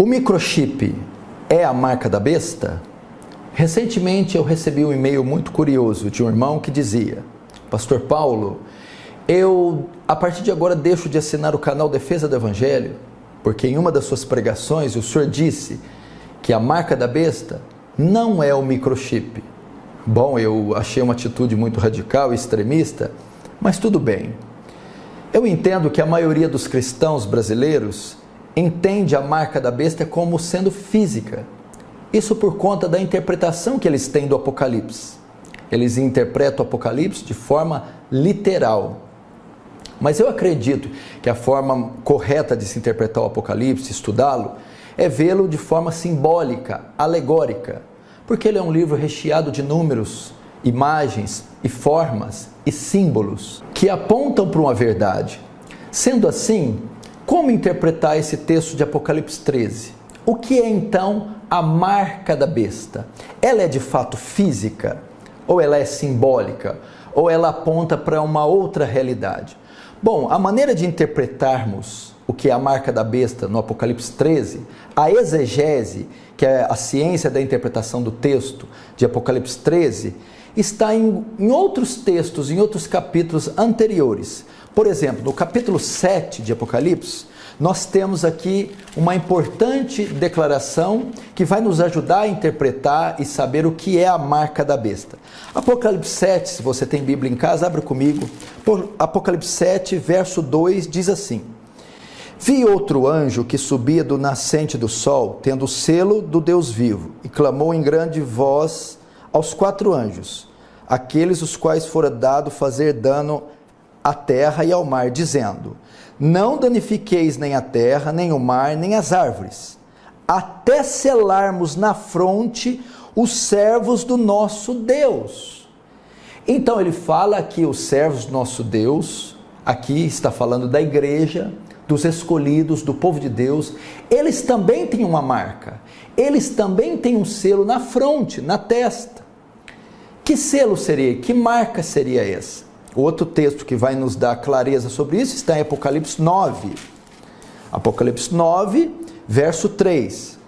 O microchip é a marca da besta? Recentemente eu recebi um e-mail muito curioso de um irmão que dizia: Pastor Paulo, eu a partir de agora deixo de assinar o canal Defesa do Evangelho, porque em uma das suas pregações o senhor disse que a marca da besta não é o microchip. Bom, eu achei uma atitude muito radical e extremista, mas tudo bem. Eu entendo que a maioria dos cristãos brasileiros entende a marca da besta como sendo física. Isso por conta da interpretação que eles têm do Apocalipse. Eles interpretam o Apocalipse de forma literal. Mas eu acredito que a forma correta de se interpretar o Apocalipse, estudá-lo, é vê-lo de forma simbólica, alegórica, porque ele é um livro recheado de números, imagens e formas e símbolos que apontam para uma verdade. Sendo assim, como interpretar esse texto de Apocalipse 13? O que é então a marca da besta? Ela é de fato física? Ou ela é simbólica? Ou ela aponta para uma outra realidade? Bom, a maneira de interpretarmos o que é a marca da besta no Apocalipse 13, a exegese, que é a ciência da interpretação do texto de Apocalipse 13, está em outros textos, em outros capítulos anteriores. Por exemplo, no capítulo 7 de Apocalipse, nós temos aqui uma importante declaração que vai nos ajudar a interpretar e saber o que é a marca da besta. Apocalipse 7, se você tem Bíblia em casa, abre comigo. Apocalipse 7, verso 2, diz assim: Vi outro anjo que subia do nascente do sol, tendo o selo do Deus vivo, e clamou em grande voz aos 4 anjos, aqueles os quais fora dado fazer dano à terra e ao mar, dizendo: Não danifiqueis nem a terra, nem o mar, nem as árvores, até selarmos na fronte os servos do nosso Deus. Então ele fala que os servos do nosso Deus, aqui está falando da igreja, dos escolhidos, do povo de Deus, eles também têm uma marca, eles também têm um selo na fronte, na testa. Que selo seria? Que marca seria essa? O outro texto que vai nos dar clareza sobre isso está em Apocalipse 9. Apocalipse 9, verso 3.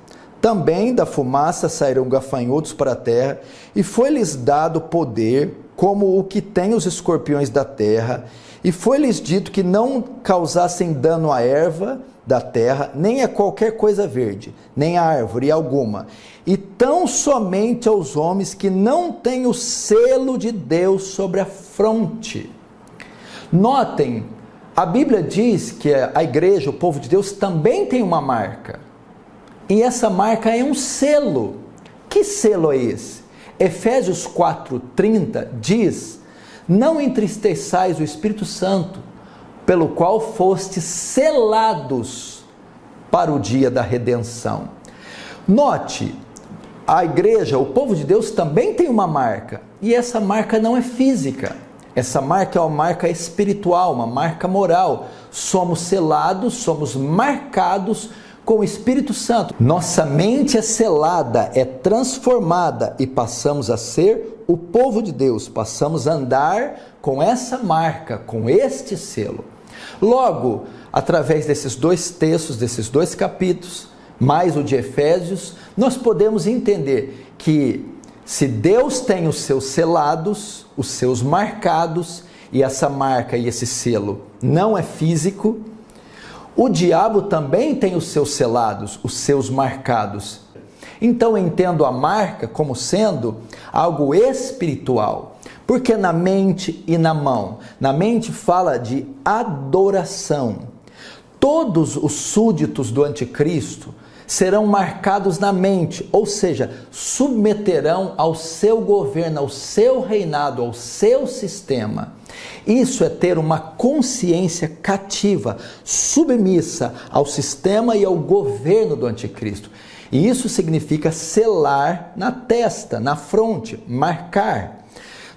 Também da fumaça sairão gafanhotos para a terra, e foi-lhes dado poder, como o que tem os escorpiões da terra, e foi-lhes dito que não causassem dano à erva da terra, nem a qualquer coisa verde, nem a árvore alguma, e tão somente aos homens que não têm o selo de Deus sobre a fronte. Notem, a Bíblia diz que a igreja, o povo de Deus, também tem uma marca, e essa marca é um selo. Que selo é esse? Efésios 4:30 diz: Não entristeçais o Espírito Santo, pelo qual fostes selados para o dia da redenção. Note, a igreja, o povo de Deus também tem uma marca, e essa marca não é física, essa marca é uma marca espiritual, uma marca moral. Somos selados, somos marcados com o Espírito Santo. Nossa mente é selada, é transformada e passamos a ser o povo de Deus, passamos a andar com essa marca, com este selo. Logo, através desses 2 textos, desses 2 capítulos, mais o de Efésios, nós podemos entender que se Deus tem os seus selados, os seus marcados, e essa marca e esse selo não é físico, o diabo também tem os seus selados, os seus marcados. Então eu entendo a marca como sendo algo espiritual, porque na mente e na mão. Na mente fala de adoração. Todos os súditos do anticristo serão marcados na mente, ou seja, submeterão ao seu governo, ao seu reinado, ao seu sistema. Isso é ter uma consciência cativa, submissa ao sistema e ao governo do anticristo. E isso significa selar na testa, na fronte, marcar.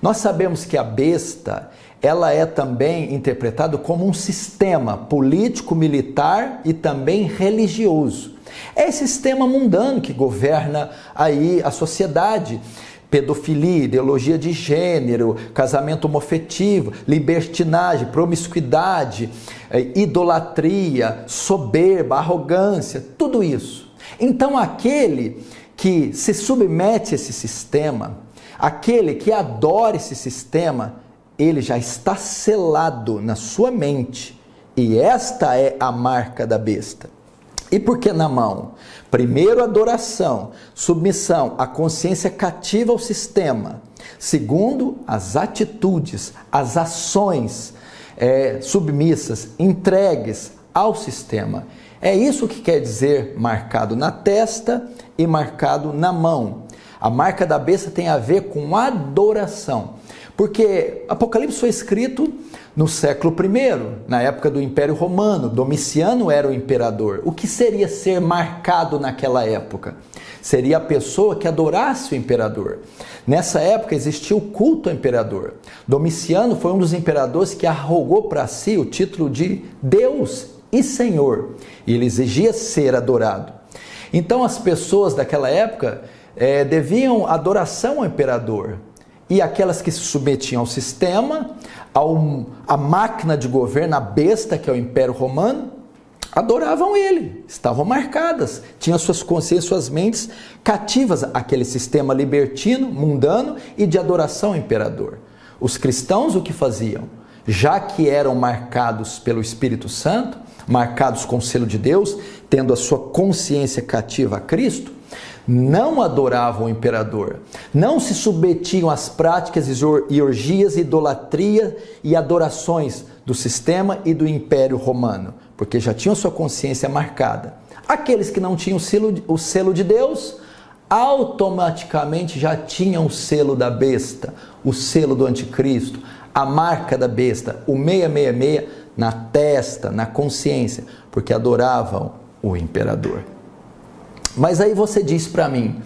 Nós sabemos que a besta, ela é também interpretada como um sistema político, militar e também religioso. É esse sistema mundano que governa aí a sociedade. Pedofilia, ideologia de gênero, casamento homoafetivo, libertinagem, promiscuidade, idolatria, soberba, arrogância, tudo isso. Então aquele que se submete a esse sistema, aquele que adora esse sistema, ele já está selado na sua mente. E esta é a marca da besta. E por que na mão? Primeiro, adoração, submissão, a consciência cativa ao sistema. Segundo, as atitudes, as ações submissas, entregues ao sistema. É isso que quer dizer marcado na testa e marcado na mão. A marca da besta tem a ver com adoração. Porque Apocalipse foi escrito no século I, na época do Império Romano. Domiciano era o imperador. O que seria ser marcado naquela época? Seria a pessoa que adorasse o imperador. Nessa época existia o culto ao imperador. Domiciano foi um dos imperadores que arrogou para si o título de Deus e Senhor. E ele exigia ser adorado. Então as pessoas daquela época deviam adoração ao imperador. E aquelas que se submetiam ao sistema, à máquina de governo, a besta que é o Império Romano, adoravam ele, estavam marcadas, tinham suas consciências, suas mentes cativas àquele sistema libertino, mundano e de adoração ao imperador. Os cristãos o que faziam? Já que eram marcados pelo Espírito Santo, marcados com o selo de Deus, tendo a sua consciência cativa a Cristo, não adoravam o imperador, não se submetiam às práticas e orgias, idolatria e adorações do sistema e do Império Romano, porque já tinham sua consciência marcada. Aqueles que não tinham o selo de Deus, automaticamente já tinham o selo da besta, o selo do anticristo, a marca da besta, o 666 na testa, na consciência, porque adoravam o imperador. Mas aí você diz para mim,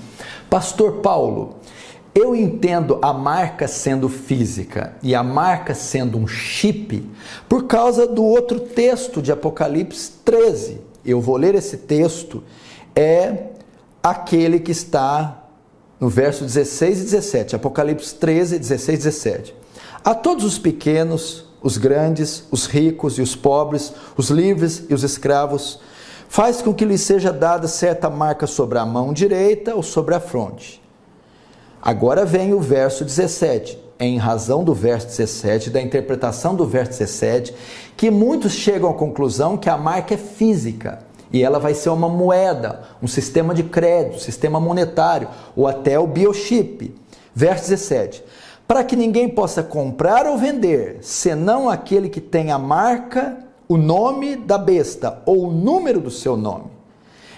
Pastor Paulo, eu entendo a marca sendo física e a marca sendo um chip por causa do outro texto de Apocalipse 13. Eu vou ler esse texto, é aquele que está no verso 16 e 17, Apocalipse 13, 16 e 17. A todos os pequenos, os grandes, os ricos e os pobres, os livres e os escravos, faz com que lhe seja dada certa marca sobre a mão direita ou sobre a fronte. Agora vem o verso 17, em razão do verso 17, da interpretação do verso 17, que muitos chegam à conclusão que a marca é física, e ela vai ser uma moeda, um sistema de crédito, sistema monetário, ou até o biochip. Verso 17, para que ninguém possa comprar ou vender, senão aquele que tem a marca, o nome da besta ou o número do seu nome.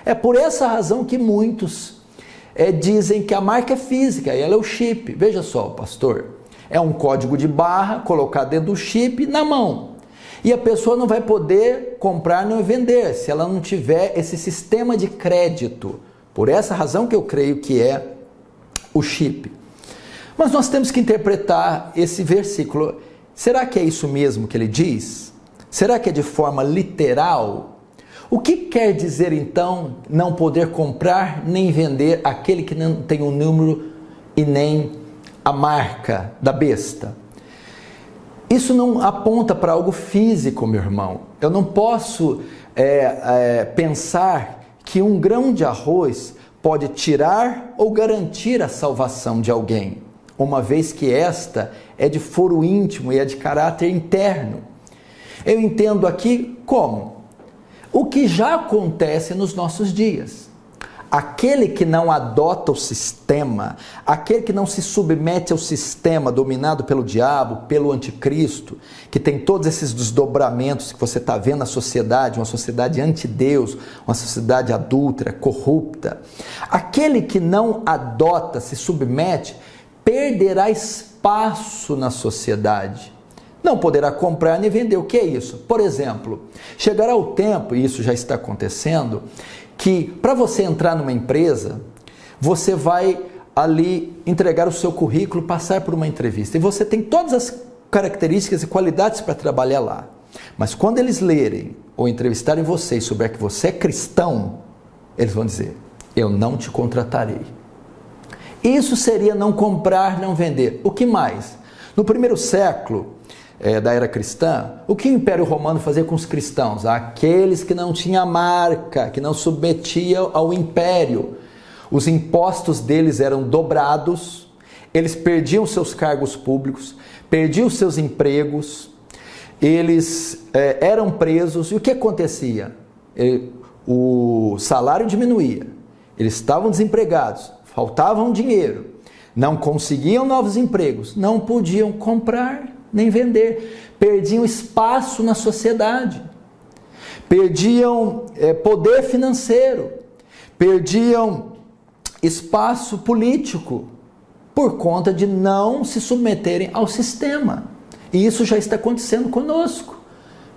É por essa razão que muitos dizem que a marca é física e ela é o chip. Veja só, pastor, é um código de barra colocado dentro do chip na mão. E a pessoa não vai poder comprar nem vender se ela não tiver esse sistema de crédito. Por essa razão que eu creio que é o chip. Mas nós temos que interpretar esse versículo. Será que é isso mesmo que ele diz? Será que é de forma literal? O que quer dizer então não poder comprar nem vender aquele que não tem o número e nem a marca da besta? Isso não aponta para algo físico, meu irmão. Eu não posso pensar que um grão de arroz pode tirar ou garantir a salvação de alguém, uma vez que esta é de foro íntimo e é de caráter interno. Eu entendo aqui como? O que já acontece nos nossos dias. Aquele que não adota o sistema, aquele que não se submete ao sistema dominado pelo diabo, pelo anticristo, que tem todos esses desdobramentos que você está vendo na sociedade, uma sociedade anti-Deus, uma sociedade adúltera, corrupta. Aquele que não adota, se submete, perderá espaço na sociedade. Não poderá comprar nem vender. O que é isso? Por exemplo, chegará o tempo, e isso já está acontecendo, que para você entrar numa empresa, você vai ali entregar o seu currículo, passar por uma entrevista. E você tem todas as características e qualidades para trabalhar lá. Mas quando eles lerem ou entrevistarem você e souber que você é cristão, eles vão dizer, eu não te contratarei. Isso seria não comprar, não vender. O que mais? No primeiro século, da era cristã, o que o Império Romano fazia com os cristãos? Aqueles que não tinham marca, que não submetiam ao império, os impostos deles eram dobrados, eles perdiam seus cargos públicos, perdiam seus empregos, eles eram presos, e o que acontecia? O salário diminuía, eles estavam desempregados, faltavam dinheiro, não conseguiam novos empregos, não podiam comprar nem vender, perdiam espaço na sociedade, perdiam poder financeiro, perdiam espaço político, por conta de não se submeterem ao sistema. E isso já está acontecendo conosco.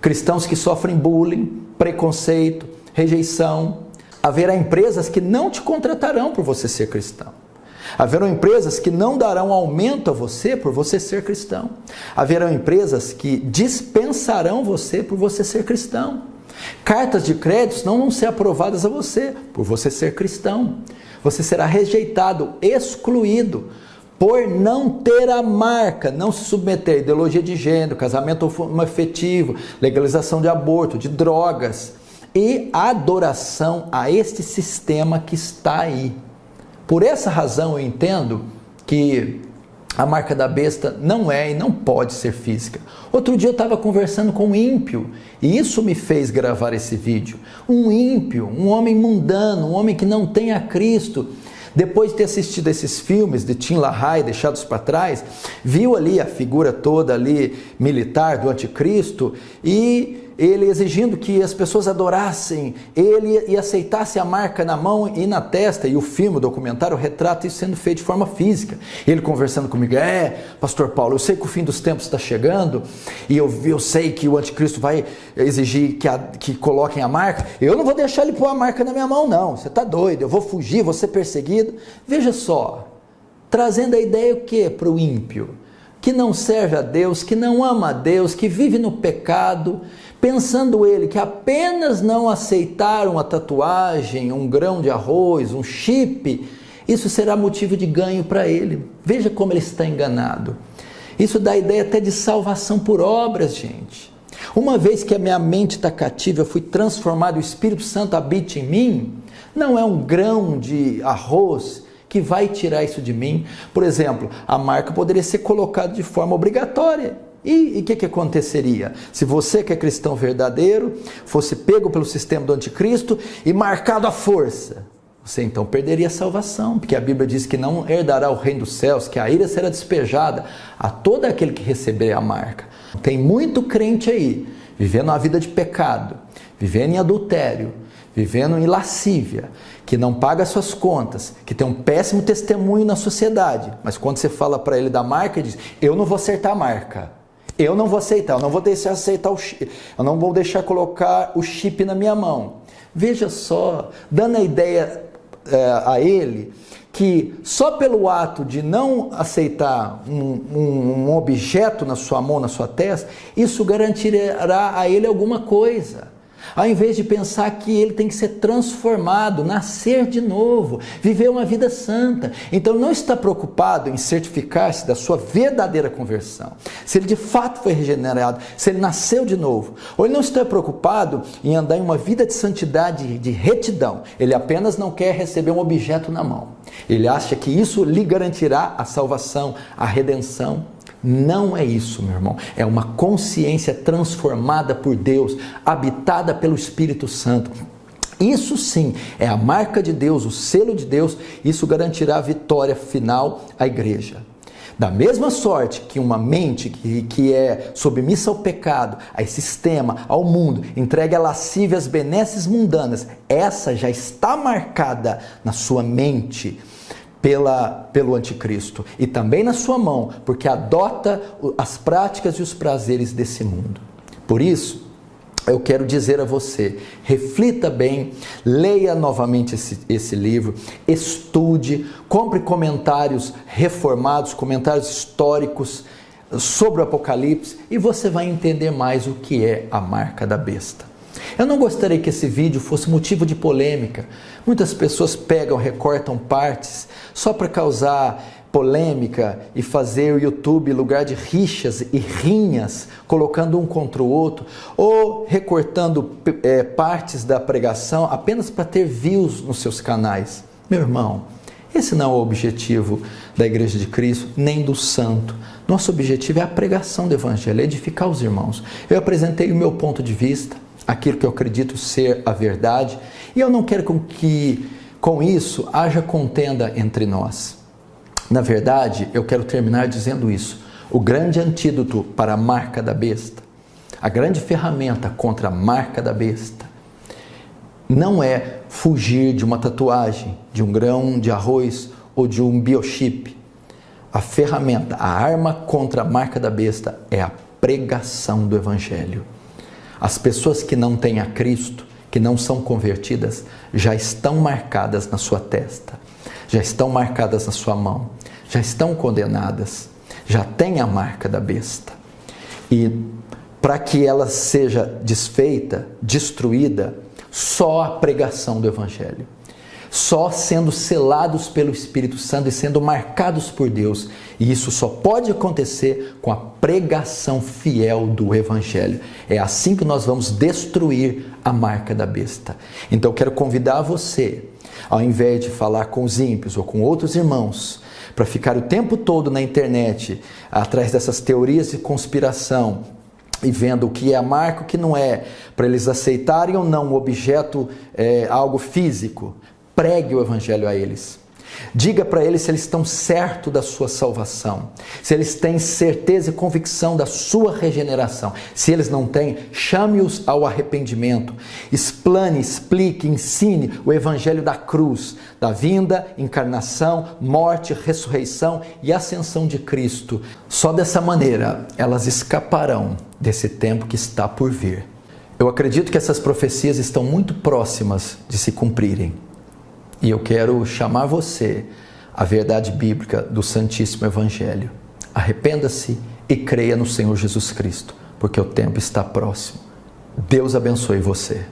Cristãos que sofrem bullying, preconceito, rejeição. Haverá empresas que não te contratarão por você ser cristão. Haverão empresas que não darão aumento a você por você ser cristão. Haverão empresas que dispensarão você por você ser cristão. Cartas de créditos não vão ser aprovadas a você por você ser cristão. Você será rejeitado, excluído, por não ter a marca, não se submeter à ideologia de gênero, casamento homoafetivo, legalização de aborto, de drogas e adoração a este sistema que está aí. Por essa razão eu entendo que a marca da besta não é e não pode ser física. Outro dia eu estava conversando com um ímpio e isso me fez gravar esse vídeo. Um ímpio, um homem mundano, um homem que não tem a Cristo. Depois de ter assistido esses filmes de Tim LaHaye, deixados para trás, viu ali a figura toda ali militar do anticristo e ele exigindo que as pessoas adorassem ele e aceitassem a marca na mão e na testa, e o filme, o documentário, retrata isso sendo feito de forma física. Ele conversando comigo, pastor Paulo, eu sei que o fim dos tempos está chegando, e eu sei que o anticristo vai exigir que coloquem a marca, eu não vou deixar ele pôr a marca na minha mão não, você está doido, eu vou fugir, vou ser perseguido. Veja só, trazendo a ideia o que para o ímpio? Que não serve a Deus, que não ama a Deus, que vive no pecado, pensando ele que apenas não aceitar uma tatuagem, um grão de arroz, um chip, isso será motivo de ganho para ele. Veja como ele está enganado. Isso dá ideia até de salvação por obras, gente. Uma vez que a minha mente está cativa, eu fui transformado, o Espírito Santo habita em mim, não é um grão de arroz que vai tirar isso de mim. Por exemplo, a marca poderia ser colocada de forma obrigatória. E o que aconteceria? Se você que é cristão verdadeiro, fosse pego pelo sistema do anticristo e marcado à força, você então perderia a salvação, porque a Bíblia diz que não herdará o reino dos céus, que a ira será despejada a todo aquele que receber a marca. Tem muito crente aí, vivendo uma vida de pecado, vivendo em adultério, vivendo em lascívia, que não paga suas contas, que tem um péssimo testemunho na sociedade, mas quando você fala para ele da marca, ele diz, eu não vou acertar a marca. Eu não vou aceitar, eu não vou deixar aceitar o chip, eu não vou deixar colocar o chip na minha mão. Veja só, dando a ideia a ele que só pelo ato de não aceitar um objeto na sua mão, na sua testa, isso garantirá a ele alguma coisa. Ao invés de pensar que ele tem que ser transformado, nascer de novo, viver uma vida santa. Então não está preocupado em certificar-se da sua verdadeira conversão. Se ele de fato foi regenerado, se ele nasceu de novo. Ou ele não está preocupado em andar em uma vida de santidade, de retidão. Ele apenas não quer receber um objeto na mão. Ele acha que isso lhe garantirá a salvação, a redenção. Não é isso, meu irmão. É uma consciência transformada por Deus, habitada pelo Espírito Santo. Isso sim é a marca de Deus, o selo de Deus. Isso garantirá a vitória final à igreja. Da mesma sorte que uma mente que é submissa ao pecado, ao sistema, ao mundo, entregue a lascívias benesses mundanas, essa já está marcada na sua mente pelo anticristo e também na sua mão, porque adota as práticas e os prazeres desse mundo. Por isso, eu quero dizer a você, reflita bem, leia novamente esse livro, estude, compre comentários reformados, comentários históricos sobre o Apocalipse e você vai entender mais o que é a marca da besta. Eu não gostaria que esse vídeo fosse motivo de polêmica. Muitas pessoas pegam, recortam partes só para causar polêmica e fazer o YouTube lugar de rixas e rinhas, colocando um contra o outro, ou recortando partes da pregação apenas para ter views nos seus canais. Meu irmão, esse não é o objetivo da Igreja de Cristo, nem do santo. Nosso objetivo é a pregação do Evangelho, é edificar os irmãos. Eu apresentei o meu ponto de vista, aquilo que eu acredito ser a verdade, e eu não quero que com isso haja contenda entre nós. Na verdade, eu quero terminar dizendo isso. O grande antídoto para a marca da besta, a grande ferramenta contra a marca da besta, não é fugir de uma tatuagem, de um grão de arroz ou de um biochip. A ferramenta, a arma contra a marca da besta é a pregação do Evangelho. As pessoas que não têm a Cristo, que não são convertidas, já estão marcadas na sua testa, já estão marcadas na sua mão, já estão condenadas, já têm a marca da besta. E para que ela seja desfeita, destruída, só a pregação do Evangelho, só sendo selados pelo Espírito Santo e sendo marcados por Deus, e isso só pode acontecer com a pregação fiel do Evangelho. É assim que nós vamos destruir a marca da besta. Então eu quero convidar você, ao invés de falar com os ímpios ou com outros irmãos, para ficar o tempo todo na internet, atrás dessas teorias de conspiração, e vendo o que é a marca, o que não é, para eles aceitarem ou não o objeto, algo físico, pregue o Evangelho a eles. Diga para eles se eles estão certos da sua salvação, se eles têm certeza e convicção da sua regeneração. Se eles não têm, chame-os ao arrependimento. Explane, explique, ensine o Evangelho da cruz, da vinda, encarnação, morte, ressurreição e ascensão de Cristo. Só dessa maneira elas escaparão desse tempo que está por vir. Eu acredito que essas profecias estão muito próximas de se cumprirem. E eu quero chamar você à verdade bíblica do Santíssimo Evangelho. Arrependa-se e creia no Senhor Jesus Cristo, porque o tempo está próximo. Deus abençoe você.